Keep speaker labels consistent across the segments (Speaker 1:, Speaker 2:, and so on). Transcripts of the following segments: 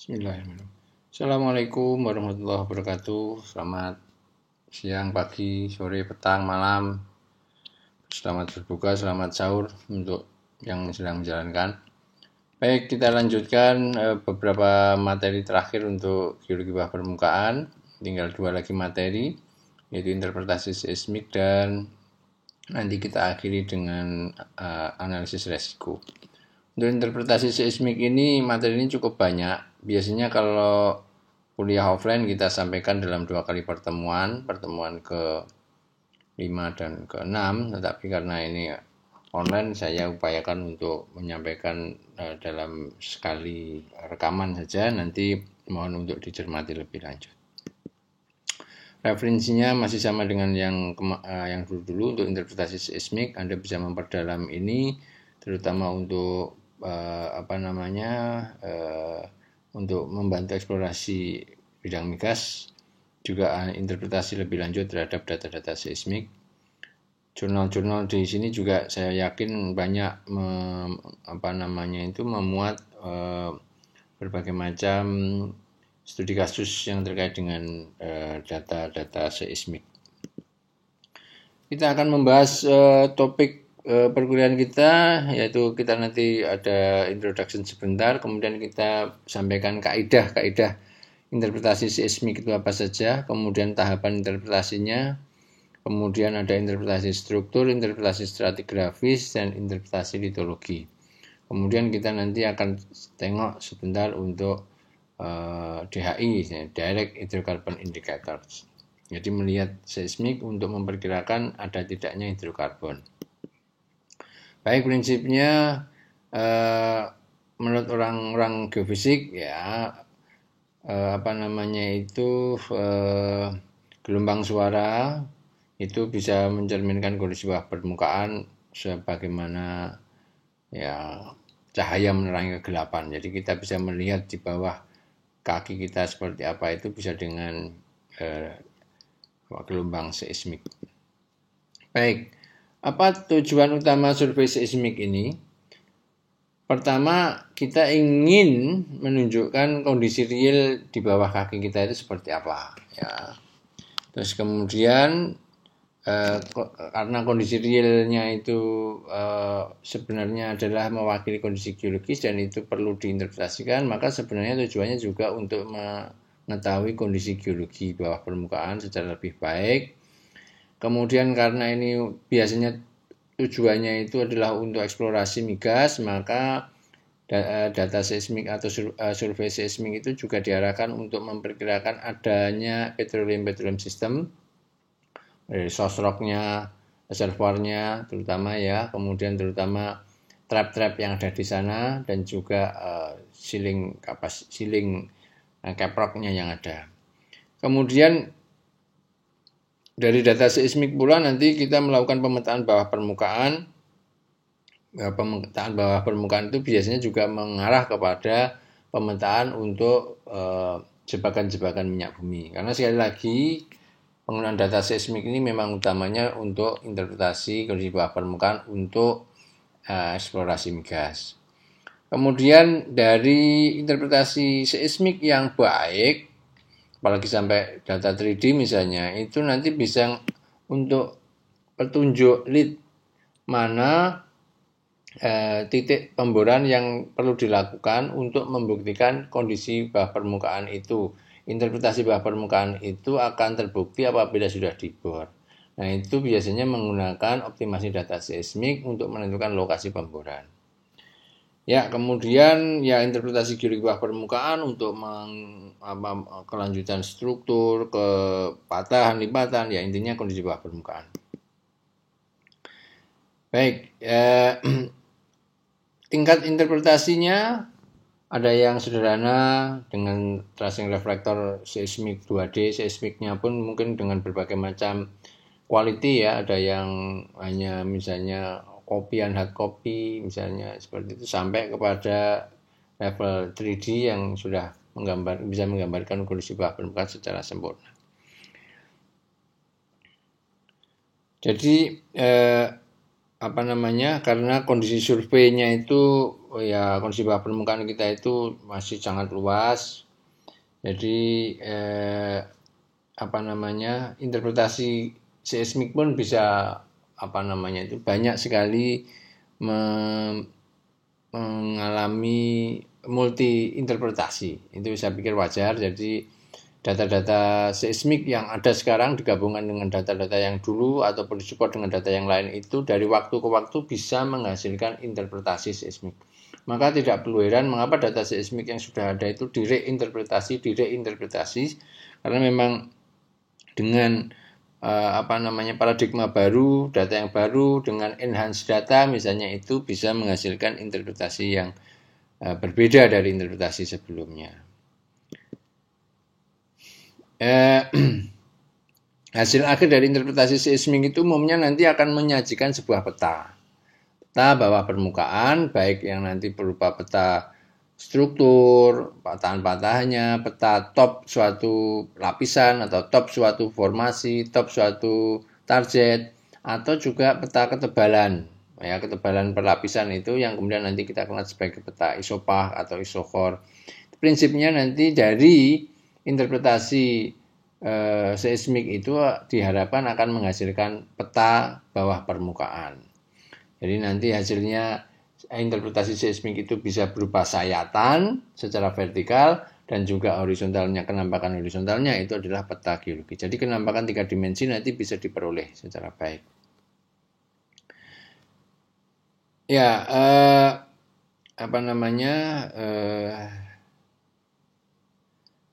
Speaker 1: Bismillahirrahmanirrahim. Assalamualaikum warahmatullahi wabarakatuh. Selamat siang, pagi, sore, petang, malam. Selamat berbuka, selamat sahur untuk yang sedang menjalankan. Baik, kita lanjutkan beberapa materi terakhir untuk geologi bawah permukaan. Tinggal 2 lagi materi, yaitu interpretasi seismik dan nanti kita akhiri dengan analisis resiko. Untuk interpretasi seismik ini, materi ini cukup banyak. Biasanya kalau kuliah offline kita sampaikan dalam 2 kali pertemuan ke-5 dan ke-6, tetapi karena ini online saya upayakan untuk menyampaikan dalam sekali rekaman saja, nanti mohon untuk dicermati lebih lanjut. Referensinya masih sama dengan yang dulu untuk interpretasi seismik. Anda bisa memperdalam ini terutama untuk untuk membantu eksplorasi bidang migas, juga interpretasi lebih lanjut terhadap data-data seismik. Jurnal-jurnal di sini juga saya yakin banyak memuat berbagai macam studi kasus yang terkait dengan data-data seismik. Kita akan membahas topik perkuliahan kita, yaitu kita nanti ada introduction sebentar, kemudian kita sampaikan kaidah interpretasi seismik itu apa saja, kemudian tahapan interpretasinya, kemudian ada interpretasi struktur, interpretasi stratigrafis, dan interpretasi litologi. Kemudian kita nanti akan tengok sebentar untuk DHI, Direct Hydrocarbon Indicators. Jadi melihat seismik untuk memperkirakan ada tidaknya hidrokarbon. Baik, prinsipnya menurut orang-orang geofisik ya gelombang suara itu bisa mencerminkan kondisi bawah permukaan sebagaimana ya cahaya menerangi kegelapan. Jadi kita bisa melihat di bawah kaki kita seperti apa itu bisa dengan gelombang seismik. Baik, apa tujuan utama survei seismik ini? Pertama, kita ingin menunjukkan kondisi real di bawah kaki kita itu seperti apa, ya. Terus kemudian karena kondisi realnya itu sebenarnya adalah mewakili kondisi geologis dan itu perlu diinterpretasikan, maka sebenarnya tujuannya juga untuk mengetahui kondisi geologi bawah permukaan secara lebih baik. Kemudian karena ini biasanya tujuannya itu adalah untuk eksplorasi migas, maka data seismik atau survei seismik itu juga diarahkan untuk memperkirakan adanya petroleum system, dari source rock-nya, reservoirnya terutama ya, kemudian terutama trap-trap yang ada di sana dan juga ceiling cap rock-nya yang ada. Kemudian dari data seismik pula nanti kita melakukan pemetaan bawah permukaan. Pemetaan bawah permukaan itu biasanya juga mengarah kepada pemetaan untuk jebakan-jebakan minyak bumi. Karena sekali lagi penggunaan data seismik ini memang utamanya untuk interpretasi kondisi bawah permukaan untuk eksplorasi migas. Kemudian dari interpretasi seismik yang baik, apalagi sampai data 3D misalnya, itu nanti bisa untuk petunjuk lead mana titik pemboran yang perlu dilakukan untuk membuktikan kondisi bawah permukaan itu. Interpretasi bawah permukaan itu akan terbukti apabila sudah dibor. Nah, itu biasanya menggunakan optimasi data seismik untuk menentukan lokasi pemboran. Ya, kemudian ya interpretasi geologi bawah permukaan untuk kelanjutan struktur, kepatahan, lipatan, ya intinya kondisi bawah permukaan. Baik, tingkat interpretasinya ada yang sederhana dengan tracing reflektor seismik 2D, seismiknya pun mungkin dengan berbagai macam quality ya, ada yang hanya misalnya kopian hard copy misalnya seperti itu, sampai kepada level 3D yang sudah bisa menggambarkan kondisi bawah permukaan secara sempurna. Jadi karena kondisi surveinya itu kondisi bawah permukaan kita itu masih sangat luas. Jadi interpretasi seismik pun bisa banyak sekali mengalami multi interpretasi. Itu saya pikir wajar. Jadi data-data seismik yang ada sekarang digabungkan dengan data-data yang dulu ataupun disupport dengan data yang lain itu dari waktu ke waktu bisa menghasilkan interpretasi seismik. Maka tidak perlu heran mengapa data seismik yang sudah ada itu direinterpretasi karena memang dengan paradigma baru, data yang baru dengan enhanced data misalnya itu bisa menghasilkan interpretasi yang berbeda dari interpretasi sebelumnya. Hasil akhir dari interpretasi seismik itu umumnya nanti akan menyajikan sebuah peta bawah permukaan, baik yang nanti berupa peta struktur, patahan-patahannya, peta top suatu lapisan atau top suatu formasi, top suatu target, atau juga peta ketebalan. Ketebalan per lapisan itu yang kemudian nanti kita kenal sebagai peta isopach atau isochord. Prinsipnya nanti dari interpretasi seismik itu diharapkan akan menghasilkan peta bawah permukaan. Jadi nanti hasilnya interpretasi seismik itu bisa berupa sayatan secara vertikal dan juga horizontalnya, kenampakan horizontalnya itu adalah peta geologi. Jadi kenampakan 3 dimensi nanti bisa diperoleh secara baik.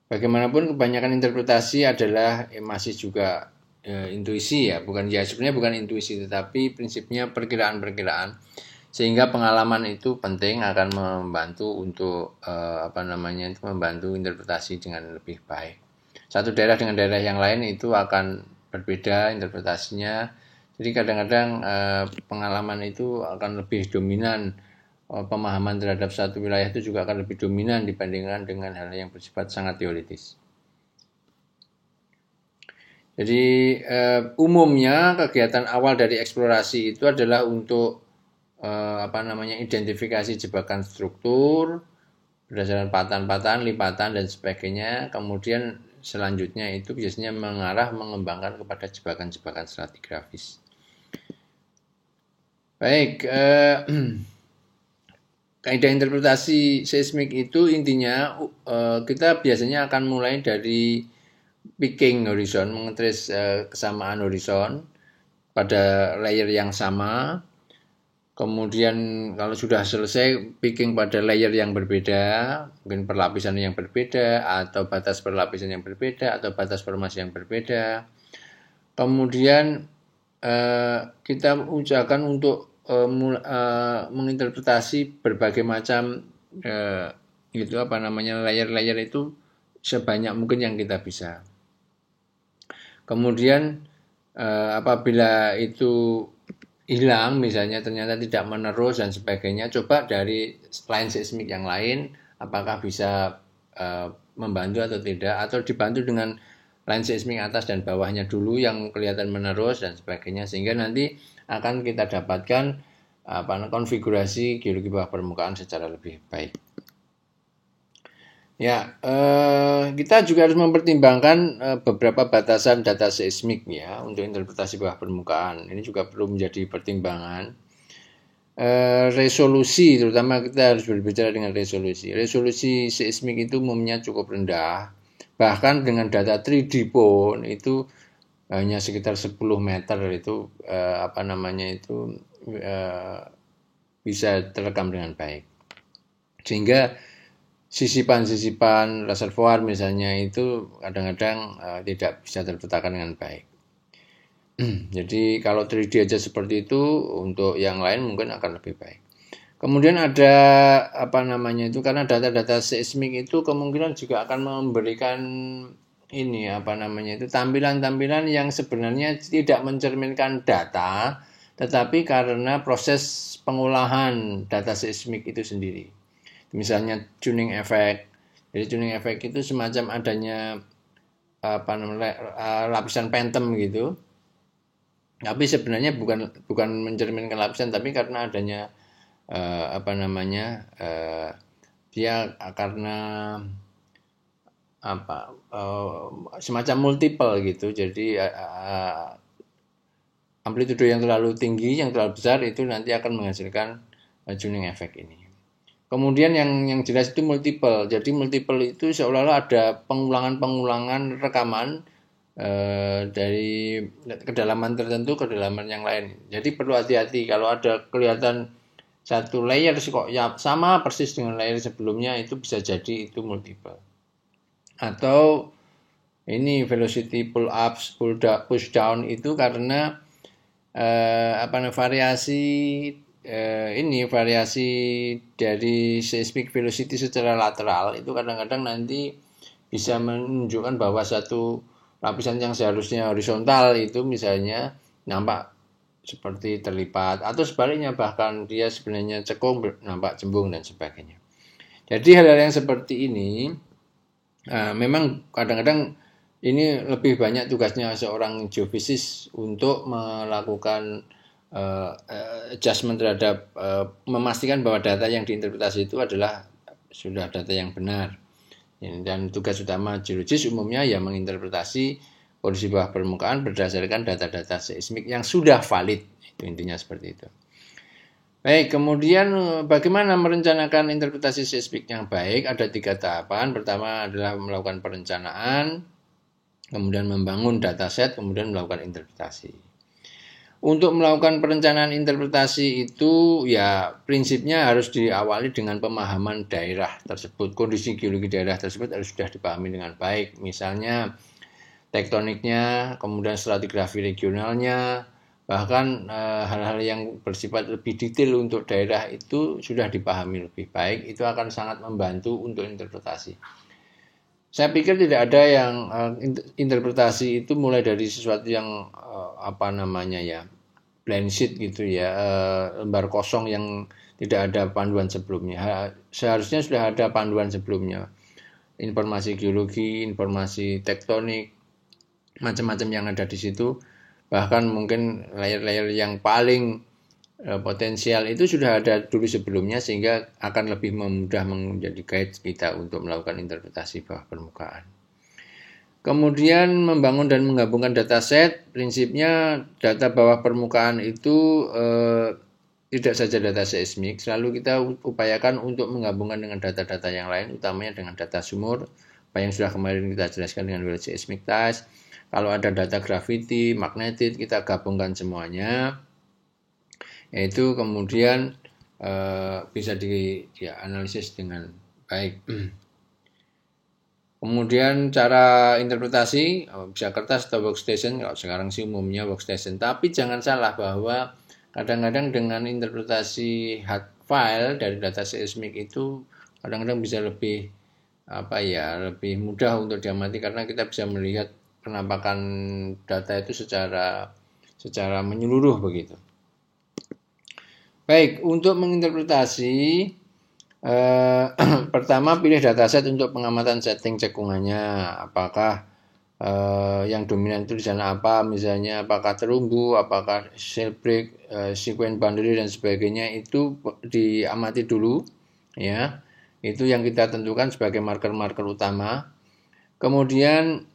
Speaker 1: Bagaimanapun kebanyakan interpretasi adalah masih juga intuisi sebenarnya bukan intuisi tetapi prinsipnya perkiraan-perkiraan, sehingga pengalaman itu penting akan membantu untuk membantu interpretasi dengan lebih baik. Satu daerah dengan daerah yang lain itu akan berbeda interpretasinya, jadi kadang-kadang pengalaman itu akan lebih dominan. Pemahaman terhadap satu wilayah itu juga akan lebih dominan dibandingkan dengan hal yang bersifat sangat teoritis. Jadi umumnya kegiatan awal dari eksplorasi itu adalah untuk identifikasi jebakan struktur berdasarkan patahan-patahan, lipatan dan sebagainya. Kemudian selanjutnya itu biasanya mengembangkan kepada jebakan-jebakan stratigrafis. Baik. Kaidah interpretasi seismik itu intinya kita biasanya akan mulai dari picking horizon, mengetrace kesamaan horizon pada layer yang sama. Kemudian kalau sudah selesai picking pada layer yang berbeda, mungkin perlapisan yang berbeda atau batas perlapisan yang berbeda atau batas formasi yang berbeda. Kemudian kita usahakan untuk menginterpretasi berbagai macam layer-layer itu sebanyak mungkin yang kita bisa. Kemudian apabila itu hilang, misalnya ternyata tidak menerus dan sebagainya, coba dari line seismik yang lain apakah bisa membantu atau tidak, atau dibantu dengan line seismik atas dan bawahnya dulu yang kelihatan menerus dan sebagainya, sehingga nanti akan kita dapatkan konfigurasi geologi bawah permukaan secara lebih baik. Kita juga harus mempertimbangkan beberapa batasan data seismik untuk interpretasi bawah permukaan. Ini juga perlu menjadi pertimbangan. Resolusi, terutama kita harus berbicara dengan resolusi. Resolusi seismik itu umumnya cukup rendah. Bahkan dengan data 3D pun itu hanya sekitar 10 meter itu bisa terekam dengan baik. Sehingga sisipan-sisipan reservoir misalnya itu kadang-kadang tidak bisa terpetakan dengan baik. Jadi kalau 3D aja seperti itu, untuk yang lain mungkin akan lebih baik. Kemudian ada karena data-data seismik itu kemungkinan juga akan memberikan tampilan-tampilan yang sebenarnya tidak mencerminkan data, tetapi karena proses pengolahan data seismik itu sendiri. Misalnya tuning effect. Jadi tuning effect itu semacam adanya lapisan phantom gitu. Tapi sebenarnya bukan mencerminkan lapisan, tapi karena adanya dia karena semacam multiple gitu. Jadi amplitudo yang terlalu tinggi, yang terlalu besar itu nanti akan menghasilkan tuning effect ini. Kemudian yang jelas itu multiple. Jadi multiple itu seolah-olah ada pengulangan rekaman dari kedalaman tertentu ke kedalaman yang lain. Jadi perlu hati-hati kalau ada kelihatan satu layer kok ya sama persis dengan layer sebelumnya, itu bisa jadi itu multiple. Atau ini velocity pull ups, push down itu karena variasi dari seismic velocity secara lateral itu kadang-kadang nanti bisa menunjukkan bahwa satu lapisan yang seharusnya horizontal itu misalnya nampak seperti terlipat, atau sebaliknya bahkan dia sebenarnya cekung nampak cembung dan sebagainya. Jadi hal-hal yang seperti ini memang kadang-kadang ini lebih banyak tugasnya seorang geofisis untuk melakukan adjustment terhadap memastikan bahwa data yang diinterpretasi itu adalah sudah data yang benar. Dan tugas utama geologis umumnya ya menginterpretasi kondisi bawah permukaan berdasarkan data-data seismik yang sudah valid. Itu intinya seperti itu. Baik, kemudian bagaimana merencanakan interpretasi seismik yang baik? Ada 3 tahapan. Pertama adalah melakukan perencanaan, kemudian membangun dataset, kemudian melakukan interpretasi. Untuk melakukan perencanaan interpretasi itu ya prinsipnya harus diawali dengan pemahaman daerah tersebut. Kondisi geologi daerah tersebut harus sudah dipahami dengan baik. Misalnya tektoniknya, kemudian stratigrafi regionalnya, bahkan hal-hal yang bersifat lebih detail untuk daerah itu sudah dipahami lebih baik. Itu akan sangat membantu untuk interpretasi. Saya pikir tidak ada yang interpretasi itu mulai dari sesuatu yang blank sheet gitu ya, lembar kosong yang tidak ada panduan sebelumnya. Seharusnya sudah ada panduan sebelumnya, informasi geologi, informasi tektonik, macam-macam yang ada di situ. Bahkan mungkin layer-layer yang paling potensial itu sudah ada dulu sebelumnya, sehingga akan lebih mudah menjadi guide kita untuk melakukan interpretasi bawah permukaan. Kemudian membangun dan menggabungkan dataset, prinsipnya data bawah permukaan itu tidak saja data seismik, selalu kita upayakan untuk menggabungkan dengan data-data yang lain, utamanya dengan data sumur, apa yang sudah kemarin kita jelaskan dengan World Seismic Task. Kalau ada data gravity, magnetit, kita gabungkan semuanya, yaitu kemudian bisa dianalisis dengan baik. Kemudian cara interpretasi bisa kertas atau workstation, kalau sekarang sih umumnya workstation. Tapi jangan salah bahwa kadang-kadang dengan interpretasi hard file dari data seismik itu kadang-kadang bisa lebih mudah untuk diamati, karena kita bisa melihat penampakan data itu secara menyeluruh begitu. Baik, untuk menginterpretasi pertama pilih dataset untuk pengamatan setting cekungannya. Apakah yang dominan itu di sana apa, misalnya apakah terumbu, apakah shell break, sequence boundary dan sebagainya, itu diamati dulu ya. Itu yang kita tentukan sebagai marker-marker utama. Kemudian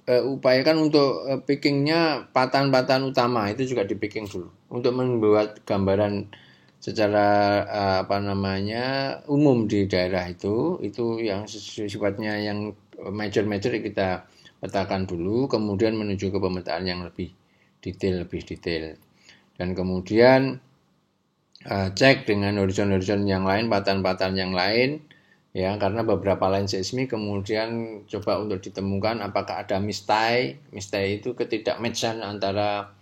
Speaker 1: upayakan untuk pickingnya patahan-patahan utama, itu juga di picking dulu untuk membuat gambaran secara umum di daerah itu yang sifatnya yang major kita petakan dulu, kemudian menuju ke pemetaan yang lebih detail, dan kemudian cek dengan horizon yang lain, patahan-patahan yang lain ya, karena beberapa line seismik kemudian coba untuk ditemukan apakah ada mistie itu ketidakmatchan antara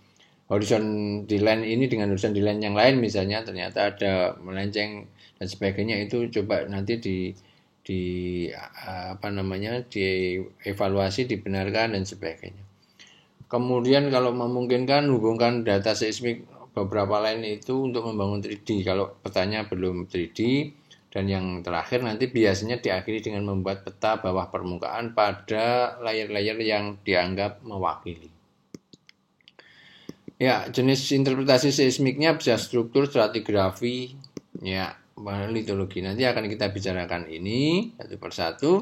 Speaker 1: horizon di line ini dengan horizon di line yang lain, misalnya ternyata ada melenceng dan sebagainya. Itu coba nanti dievaluasi, dibenarkan dan sebagainya. Kemudian kalau memungkinkan hubungkan data seismik beberapa line itu untuk membangun 3D kalau petanya belum 3D. Dan yang terakhir nanti biasanya diakhiri dengan membuat peta bawah permukaan pada layer-layer yang dianggap mewakili. Ya, jenis interpretasi seismiknya bisa struktur, stratigrafi, ya, litologi. Nanti akan kita bicarakan ini satu persatu.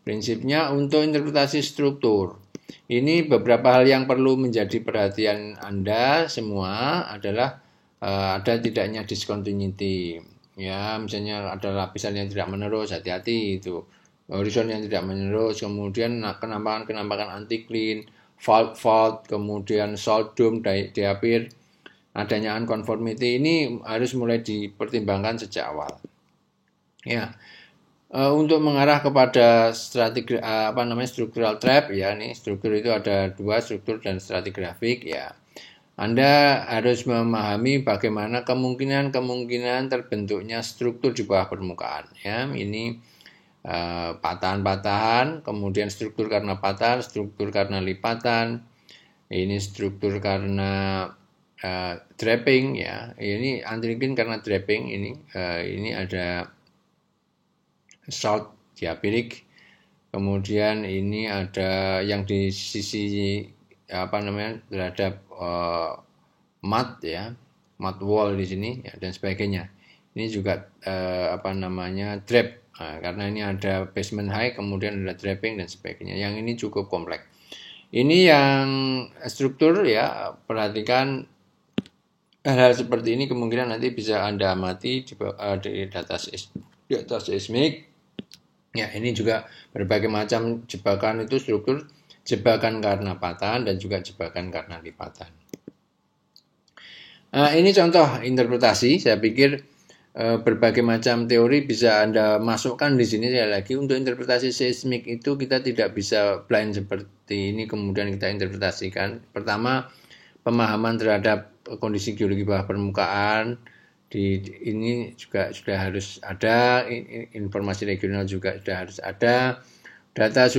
Speaker 1: Prinsipnya untuk interpretasi struktur. Ini beberapa hal yang perlu menjadi perhatian Anda semua adalah ada tidaknya discontinuity. Ya, misalnya ada lapisan yang tidak menerus, hati-hati itu. Horizon yang tidak menerus, kemudian kenampakan anti-clean, fault, kemudian salt dome, diapir, adanya unconformity ini harus mulai dipertimbangkan sejak awal. Ya, untuk mengarah kepada strategi structural trap ya, nih struktur itu ada dua, struktur dan stratigrafik ya. Anda harus memahami bagaimana kemungkinan terbentuknya struktur di bawah permukaan ya. Ini patahan-patahan, kemudian struktur karena patahan, struktur karena lipatan, ini struktur karena draping ya. Ini anti-clean karena draping ini ada salt diapirik, kemudian ini ada yang di sisi terhadap mat ya, mat wall di sini ya, dan sebagainya. Ini juga drap. Nah, karena ini ada basement high, kemudian ada draping dan sebagainya. Yang ini cukup kompleks. Ini yang struktur ya, perhatikan hal-hal seperti ini kemungkinan nanti bisa Anda amati di data seismik. Ya, ini juga berbagai macam jebakan itu struktur, jebakan karena patahan dan juga jebakan karena lipatan. Nah, ini contoh interpretasi. Saya pikir berbagai macam teori bisa Anda masukkan di sini. Sekali lagi, untuk interpretasi seismik itu kita tidak bisa blind seperti ini kemudian kita interpretasikan. Pertama, pemahaman terhadap kondisi geologi bawah permukaan ini juga sudah harus ada, informasi regional juga sudah harus ada, data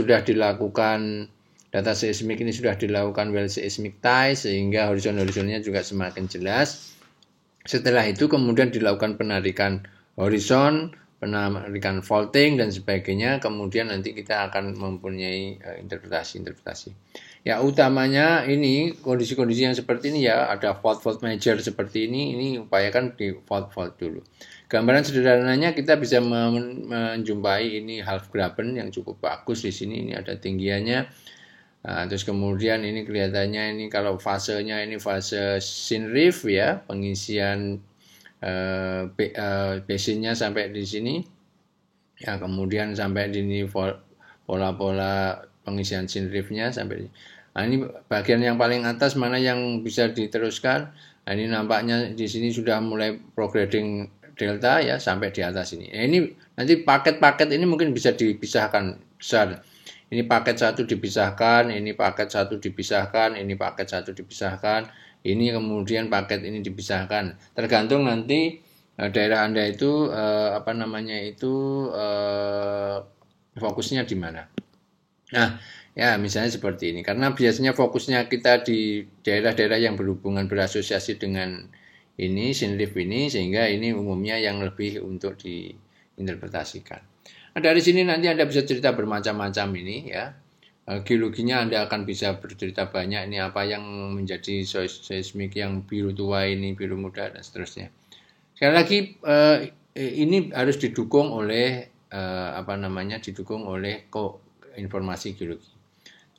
Speaker 1: seismik ini sudah dilakukan well seismic tie sehingga horizonnya juga semakin jelas. Setelah itu kemudian dilakukan penarikan horizon, penarikan faulting dan sebagainya, kemudian nanti kita akan mempunyai interpretasi. Ya, utamanya ini kondisi-kondisi yang seperti ini ya, ada fault major seperti ini upayakan di fault dulu. Gambaran sederhananya kita bisa menjumpai ini half graben yang cukup bagus di sini, ini ada tinggiannya. Nah, terus kemudian ini kelihatannya ini kalau fasenya ini fase synreef ya, pengisian basinnya sampai di sini. Ya, kemudian sampai di sini pola-pola pengisian synreefnya sampai. Nah, ini bagian yang paling atas mana yang bisa diteruskan. Nah, ini nampaknya di sini sudah mulai prograding delta ya sampai di atas ini. Nah, ini nanti paket-paket ini mungkin bisa dipisahkan besar. Ini paket satu dipisahkan, ini paket satu dipisahkan, ini paket satu dipisahkan, ini kemudian paket ini dipisahkan. Tergantung nanti daerah Anda itu fokusnya di mana. Nah, ya misalnya seperti ini. Karena biasanya fokusnya kita di daerah-daerah yang berhubungan berasosiasi dengan ini synreef ini, sehingga ini umumnya yang lebih untuk diinterpretasikan. Nah, dari sini nanti Anda bisa cerita bermacam-macam ini ya. Geologinya Anda akan bisa bercerita banyak ini apa yang menjadi seismik yang biru tua ini, biru muda dan seterusnya. Sekali lagi ini harus didukung oleh didukung oleh informasi geologi.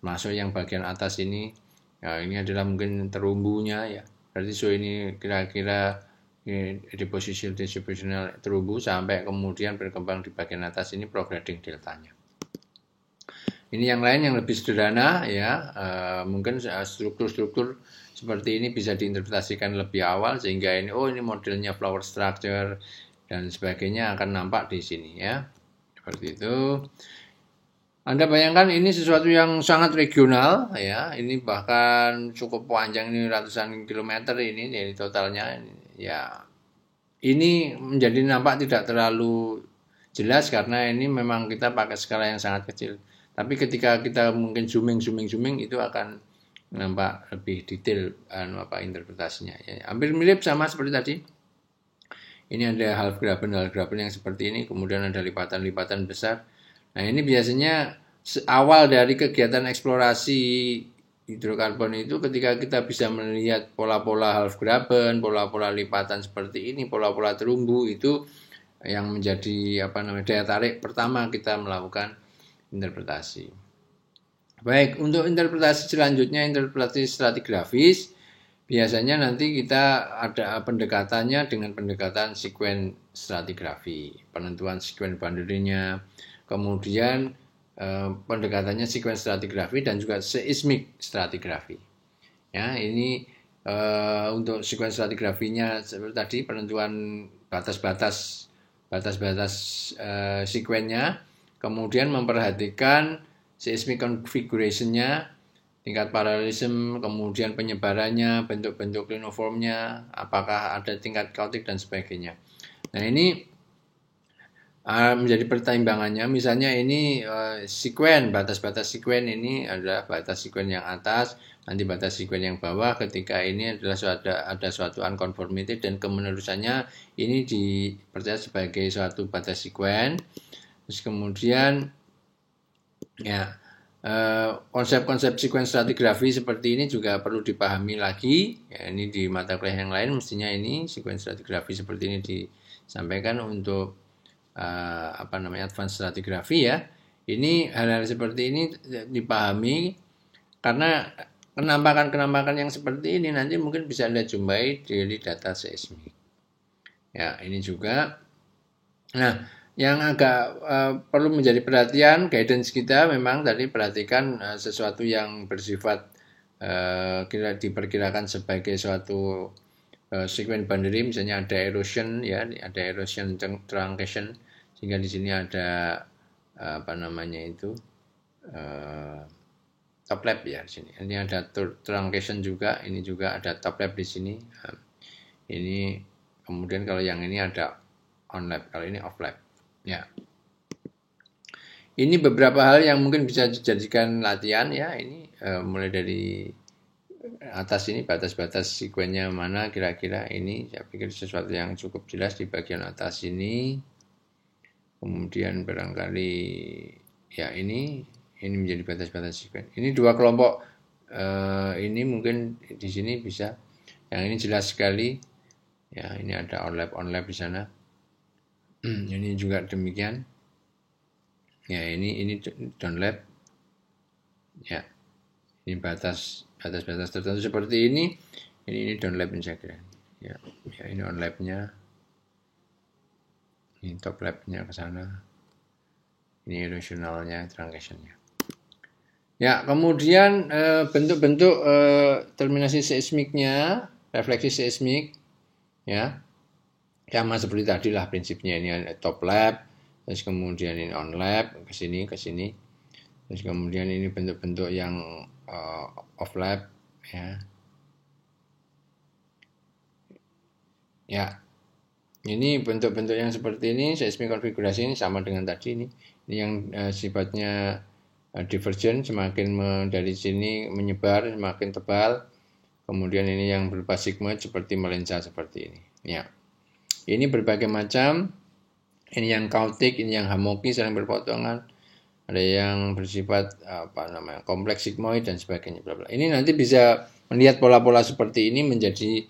Speaker 1: Masuk yang bagian atas ini, ya, ini adalah mungkin terumbunya ya. Berarti ini kira-kira deposition distributional terumbu sampai kemudian berkembang di bagian atas ini prograding deltanya. Ini yang lain yang lebih sederhana ya, mungkin struktur-struktur seperti ini bisa diinterpretasikan lebih awal sehingga ini modelnya flower structure dan sebagainya akan nampak di sini ya. Seperti itu. Anda bayangkan ini sesuatu yang sangat regional ya, ini bahkan cukup panjang, ini ratusan kilometer ini jadi totalnya ya. Ini menjadi nampak tidak terlalu jelas karena ini memang kita pakai skala yang sangat kecil. Tapi ketika kita mungkin zooming itu akan nampak lebih detail interpretasinya ya. Hampir mirip sama seperti tadi. Ini ada half graben yang seperti ini, kemudian ada lipatan-lipatan besar. Nah, ini biasanya awal dari kegiatan eksplorasi hidrokarbon itu ketika kita bisa melihat pola-pola Halfgraben, pola-pola lipatan seperti ini, pola-pola terumbu, itu yang menjadi daya tarik pertama kita melakukan interpretasi. Baik, untuk interpretasi selanjutnya, interpretasi stratigrafis, biasanya nanti kita ada pendekatannya dengan pendekatan sekuen stratigrafi, penentuan sekuen boundary-nya, kemudian pendekatannya sekuen stratigrafi dan juga seismik stratigrafi. Ya, ini untuk sekuen stratigrafinya seperti tadi, penentuan batas-batas sekuennya, kemudian memperhatikan seismic configuration-nya, tingkat paralelisme, kemudian penyebarannya, bentuk-bentuk klinoformnya, apakah ada tingkat kautik dan sebagainya. Nah, ini menjadi pertimbangannya. Misalnya ini sekuen, batas-batas sekuen ini adalah batas sekuen yang atas, nanti batas sekuen yang bawah ketika ini adalah ada suatu unconformity dan kemenerusannya ini dipercaya sebagai suatu batas sekuen. Terus kemudian ya, konsep-konsep sekuen stratigrafi seperti ini juga perlu dipahami lagi. Ya, ini di mata kuliah yang lain mestinya ini sekuen stratigrafi seperti ini disampaikan untuk advance stratigrafi ya. Ini hal-hal seperti ini dipahami karena kenampakan yang seperti ini nanti mungkin bisa Anda jumpai dari data seismik. Ya, ini juga. Nah, yang agak perlu menjadi perhatian guidance kita memang tadi perhatikan sesuatu yang bersifat diperkirakan sebagai suatu sekuen boundary, misalnya ada erosion ya, ada erosion truncation, sehingga di sini ada top lap ya di sini. Ini ada truncation juga, ini juga ada top lap di sini. Ini kemudian kalau yang ini ada on lap, kalau ini off lap. Ya. Ini beberapa hal yang mungkin bisa dijadikan latihan ya. Ini mulai dari atas ini batas-batas sekuennya mana kira-kira ini, saya pikir sesuatu yang cukup jelas di bagian atas ini. Kemudian barangkali ya ini menjadi batas-batas sekuen. Ini dua kelompok ini mungkin di sini bisa, yang ini jelas sekali ya, ini ada on lap di sana. Ini juga demikian ya, ini down lap ya, ini batas tertentu seperti ini down lap saya kira ya, ini on lapnya, ini top lapnya ke sana, ini erosionalnya, truncationnya ya. Kemudian bentuk-bentuk terminasi seismiknya, refleksi seismik ya, sama seperti tadi lah prinsipnya. Ini ada top lap, terus kemudian ini on lap ke sini, terus kemudian ini bentuk-bentuk yang off lap ya. Ya, ini bentuk-bentuk yang seperti ini, seismik konfigurasi ini sama dengan tadi ini yang sifatnya divergent, semakin dari sini menyebar semakin tebal. Kemudian ini yang berupa sigmoid seperti melensa seperti ini ya. Ini berbagai macam, ini yang kautik, ini yang hamoki saling berpotongan, ada yang bersifat kompleks sigmoid dan sebagainya. Ini nanti bisa melihat pola-pola seperti ini menjadi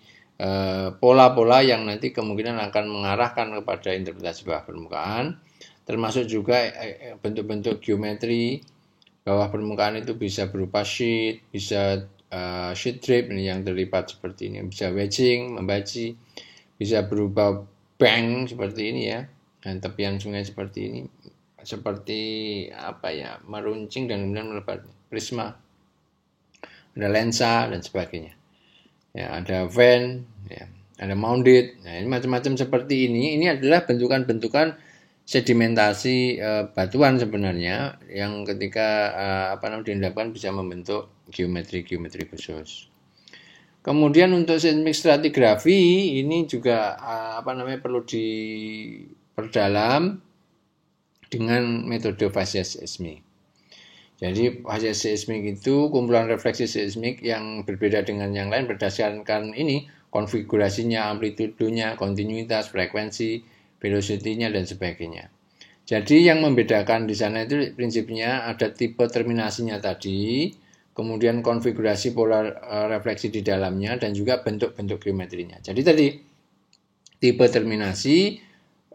Speaker 1: pola-pola yang nanti kemungkinan akan mengarahkan kepada interpretasi bawah permukaan, termasuk juga bentuk-bentuk geometri bawah permukaan itu bisa berupa sheet, bisa sheet drip ini yang terlipat seperti ini, bisa wedging, membaji, bisa berupa bank seperti ini ya, dan tepian sungai seperti ini, seperti meruncing dan kemudian melebat, prisma, ada lensa dan sebagainya ya, ada van ya, ada mounded. Nah, ini macam-macam seperti ini adalah bentukan-bentukan sedimentasi batuan sebenarnya yang ketika diendapkan bisa membentuk geometri khusus. Kemudian untuk seismik stratigrafi ini juga perlu diperdalam dengan metode fase seismik. Jadi fase seismik itu kumpulan refleksi seismik yang berbeda dengan yang lain berdasarkan ini konfigurasinya, amplitudonya, kontinuitas, frekuensi, velocity-nya dan sebagainya. Jadi yang membedakan di sana itu prinsipnya ada tipe terminasinya tadi, kemudian konfigurasi pola refleksi di dalamnya, dan juga bentuk-bentuk geometrinya. Jadi tadi tipe terminasi,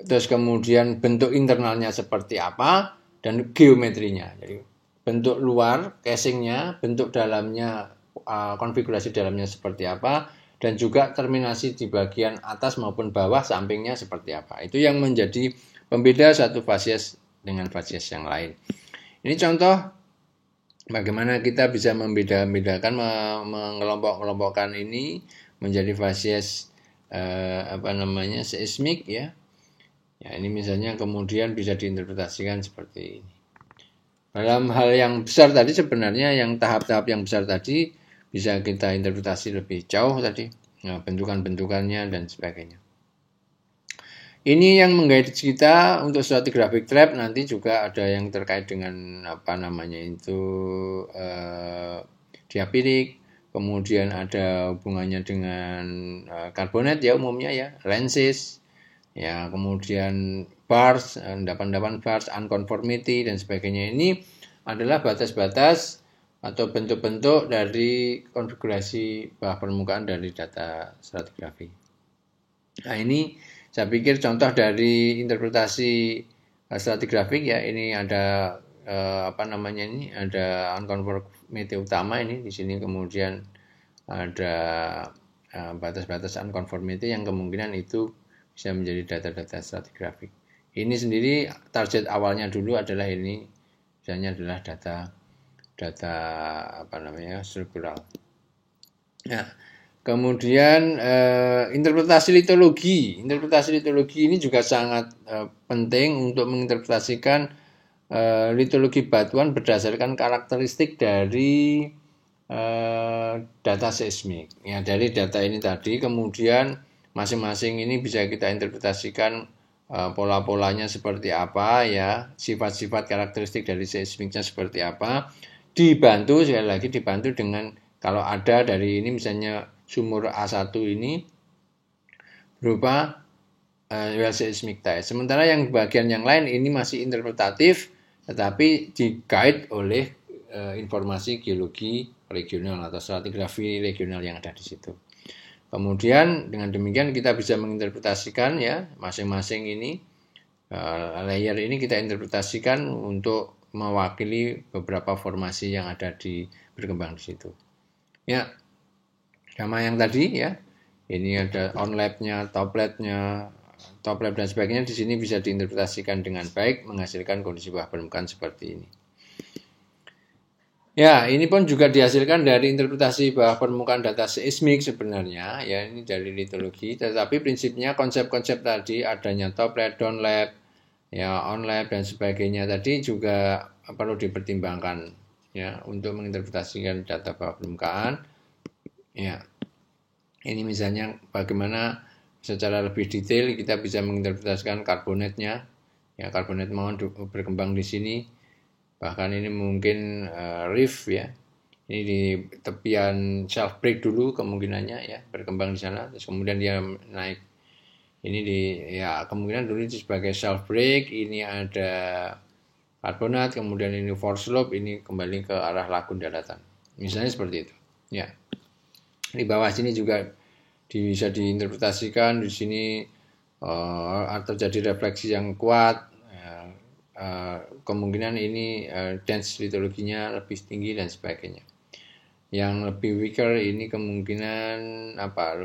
Speaker 1: terus kemudian bentuk internalnya seperti apa, dan geometrinya. Jadi bentuk luar, casingnya, bentuk dalamnya, konfigurasi dalamnya seperti apa, dan juga terminasi di bagian atas maupun bawah sampingnya seperti apa. Itu yang menjadi pembeda satu fasies dengan fasies yang lain. Ini contoh bagaimana kita bisa membedakan, mengelompok-kelompokkan ini menjadi fasies seismik ya. Ya, ini misalnya kemudian bisa diinterpretasikan seperti ini. Dalam hal yang besar tadi sebenarnya yang tahap-tahap yang besar tadi bisa kita interpretasi lebih jauh tadi. Nah, bentukan-bentukannya dan sebagainya. Ini yang menggait kita untuk stratigraphic trap. Nanti juga ada yang terkait dengan diapirik, kemudian ada hubungannya dengan karbonet ya umumnya ya, lenses, ya kemudian bars, endapan-endapan bars, unconformity dan sebagainya. Ini adalah batas-batas atau bentuk-bentuk dari konfigurasi bawah permukaan dari data stratigrafi. Nah, ini saya pikir contoh dari interpretasi stratigrafik ya. Ini ada ada unconformity utama ini di sini, kemudian ada batas-batas unconformity yang kemungkinan itu bisa menjadi data-data stratigrafik. Ini sendiri target awalnya dulu adalah ini, misalnya adalah data struktural. Nah, kemudian interpretasi litologi ini juga sangat penting untuk menginterpretasikan litologi batuan berdasarkan karakteristik dari data seismik. Ya, dari data ini tadi kemudian masing-masing ini bisa kita interpretasikan pola-polanya seperti apa ya, sifat-sifat karakteristik dari seismiknya seperti apa. Dibantu dengan kalau ada dari ini misalnya sumur A1 ini berupa well seismic test. Sementara yang bagian yang lain ini masih interpretatif tetapi di-guide oleh informasi geologi regional atau stratigrafi regional yang ada di situ. Kemudian dengan demikian kita bisa menginterpretasikan ya masing-masing ini layer ini kita interpretasikan untuk mewakili beberapa formasi yang ada berkembang di situ. Ya, sama yang tadi ya. Ini ada onlap-nya, toplap-nya, toplap dan sebagainya. Di sini bisa diinterpretasikan dengan baik, menghasilkan kondisi bawah permukaan seperti ini. Ya, ini pun juga dihasilkan dari interpretasi bawah permukaan data seismik sebenarnya. Ya, ini dari litologi. Tetapi prinsipnya konsep-konsep tadi adanya toplap, downlap, ya onlap dan sebagainya tadi juga perlu dipertimbangkan ya untuk menginterpretasikan data bawah permukaan. Ya, ini misalnya bagaimana secara lebih detail kita bisa menginterpretasikan karbonetnya. Ya, karbonet mau berkembang di sini. Bahkan ini mungkin reef ya. Ini di tepian shelf break dulu kemungkinannya ya berkembang di sana. Terus kemudian dia naik. Ini kemungkinan dulu sebagai shelf break, ini ada karbonat, kemudian ini force slope, ini kembali ke arah lagun daratan. Misalnya seperti itu. Ya. Di bawah sini juga bisa diinterpretasikan di sini terjadi refleksi yang kuat. Kemungkinan ini dense litologinya lebih tinggi dan sebagainya. Yang lebih weaker ini kemungkinan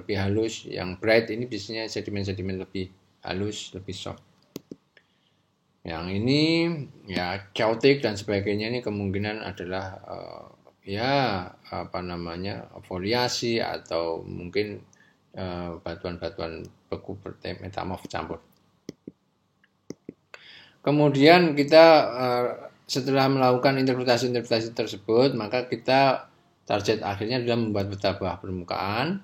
Speaker 1: lebih halus, yang bright ini biasanya sedimen-sedimen lebih halus, lebih soft. Yang ini ya chaotic dan sebagainya ini kemungkinan adalah foliasi atau mungkin batuan-batuan beku metamorf campur. Kemudian kita setelah melakukan interpretasi tersebut, maka kita target akhirnya adalah membuat peta bawah permukaan.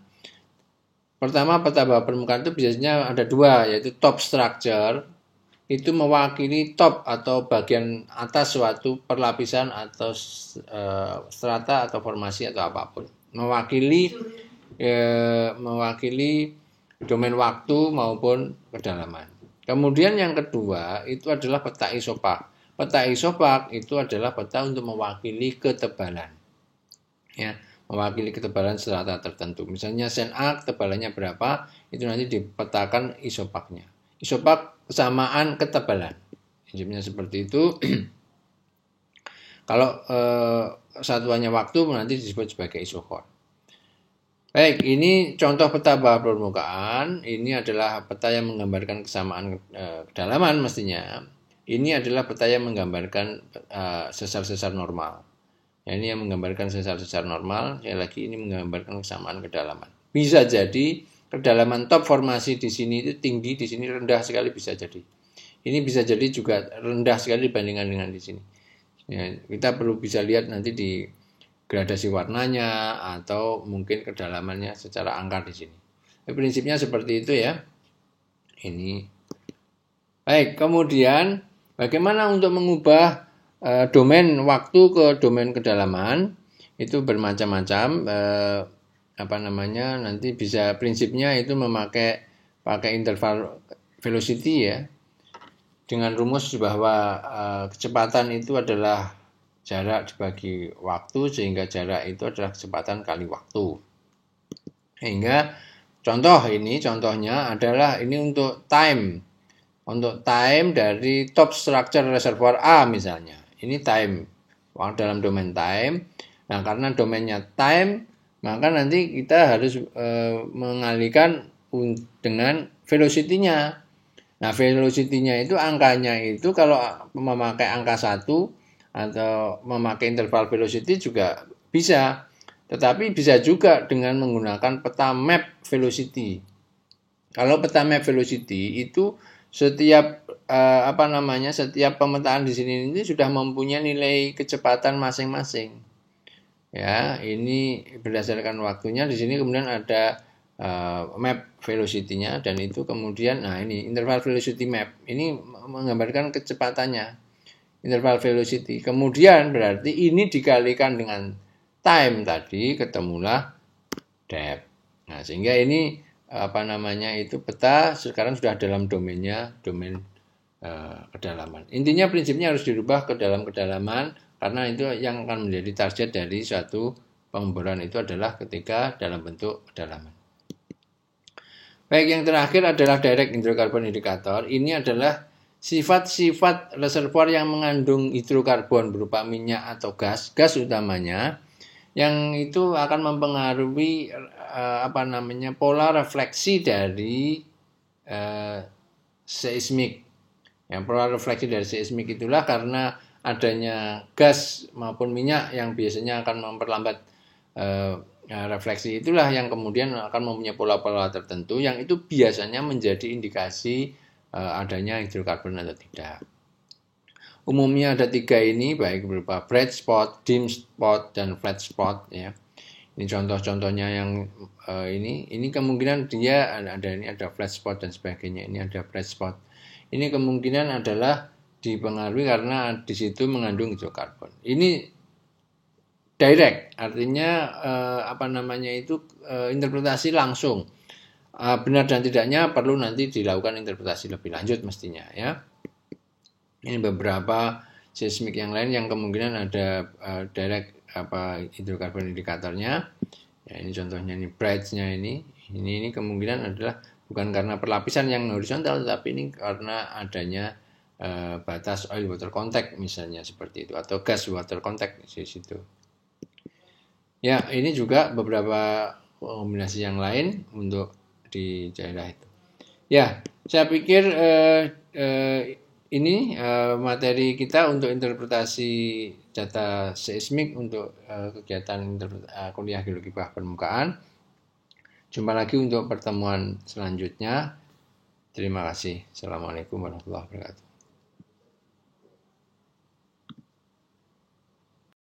Speaker 1: Pertama, peta bawah permukaan itu biasanya ada dua, yaitu top structure. Itu mewakili top atau bagian atas suatu perlapisan atau strata atau formasi atau apapun. Mewakili domain waktu maupun kedalaman. Kemudian yang kedua itu adalah peta isopak. Peta isopak itu adalah peta untuk mewakili ketebalan. ya, mewakili ketebalan strata tertentu. Misalnya sen A ketebalannya berapa, itu nanti dipetakan isopaknya. Isopak kesamaan ketebalan. Prinsipnya seperti itu. Kalau satuannya waktu nanti disebut sebagai isochord. Baik, ini contoh peta bawah permukaan. Ini adalah peta yang menggambarkan kesamaan kedalaman mestinya. Ini adalah peta yang menggambarkan sesar-sesar normal. Ya, ini yang menggambarkan sesar-sesar normal. Sekali lagi ini menggambarkan kesamaan kedalaman. Bisa jadi kedalaman top formasi di sini itu tinggi, di sini rendah sekali bisa jadi. Ini bisa jadi juga rendah sekali dibandingkan dengan di sini. Ya, kita perlu bisa lihat nanti di gradasi warnanya atau mungkin kedalamannya secara angka di sini. Prinsipnya seperti itu ya. Ini. Baik, kemudian bagaimana untuk mengubah domain waktu ke domain kedalaman? Itu bermacam-macam. Nanti bisa prinsipnya itu pakai interval velocity ya. Dengan rumus bahwa kecepatan itu adalah jarak dibagi waktu, sehingga jarak itu adalah kecepatan kali waktu. Sehingga contohnya adalah ini untuk time. Untuk time dari top structure reservoir A misalnya. Ini time, dalam domain time. Nah, karena domainnya time, maka nanti kita harus mengalihkan dengan velocity-nya. Nah, velocity-nya itu angkanya itu kalau memakai angka 1 atau memakai interval velocity juga bisa. Tetapi bisa juga dengan menggunakan peta map velocity. Kalau peta map velocity itu setiap setiap pemetaan di sini ini sudah mempunyai nilai kecepatan masing-masing. Ya, ini berdasarkan waktunya. Di sini kemudian ada map velocity-nya, dan itu kemudian ini interval velocity map. Ini menggambarkan kecepatannya. Interval velocity. Kemudian berarti ini dikalikan dengan time tadi, ketemulah depth. Nah, sehingga ini itu peta sekarang sudah dalam domain kedalaman. Intinya prinsipnya harus dirubah ke dalam kedalaman, karena itu yang akan menjadi target dari suatu pengeboran itu adalah ketika dalam bentuk kedalaman. Baik, yang terakhir adalah direct hydrocarbon indicator. Ini adalah sifat-sifat reservoir yang mengandung hidrokarbon berupa minyak atau gas utamanya, yang itu akan mempengaruhi pola refleksi dari seismik. Yang pola refleksi dari seismik itulah karena adanya gas maupun minyak yang biasanya akan memperlambat refleksi, itulah yang kemudian akan mempunyai pola-pola tertentu yang itu biasanya menjadi indikasi adanya hidrokarbon atau tidak. Umumnya ada 3 ini, baik berupa bright spot, dim spot, dan flat spot ya. Ini contoh-contohnya yang ini kemungkinan dia ada flat spot dan sebagainya. Ini ada bright spot. Ini kemungkinan adalah dipengaruhi karena di situ mengandung hidrokarbon. Ini direct, artinya interpretasi langsung. Benar dan tidaknya perlu nanti dilakukan interpretasi lebih lanjut mestinya ya. Ini beberapa seismik yang lain yang kemungkinan ada direct hidrokarbon indikatornya. Ya, ini contohnya ini bright-nya ini kemungkinan adalah bukan karena perlapisan yang horizontal, tetapi ini karena adanya batas oil water contact misalnya seperti itu, atau gas water contact di situ. Ya, ini juga beberapa kombinasi yang lain untuk di daerah itu. Ya, saya pikir ini materi kita untuk interpretasi data seismik untuk kegiatan kuliah geologi bawah permukaan. Jumpa lagi untuk pertemuan selanjutnya. Terima kasih. Assalamualaikum warahmatullahi wabarakatuh.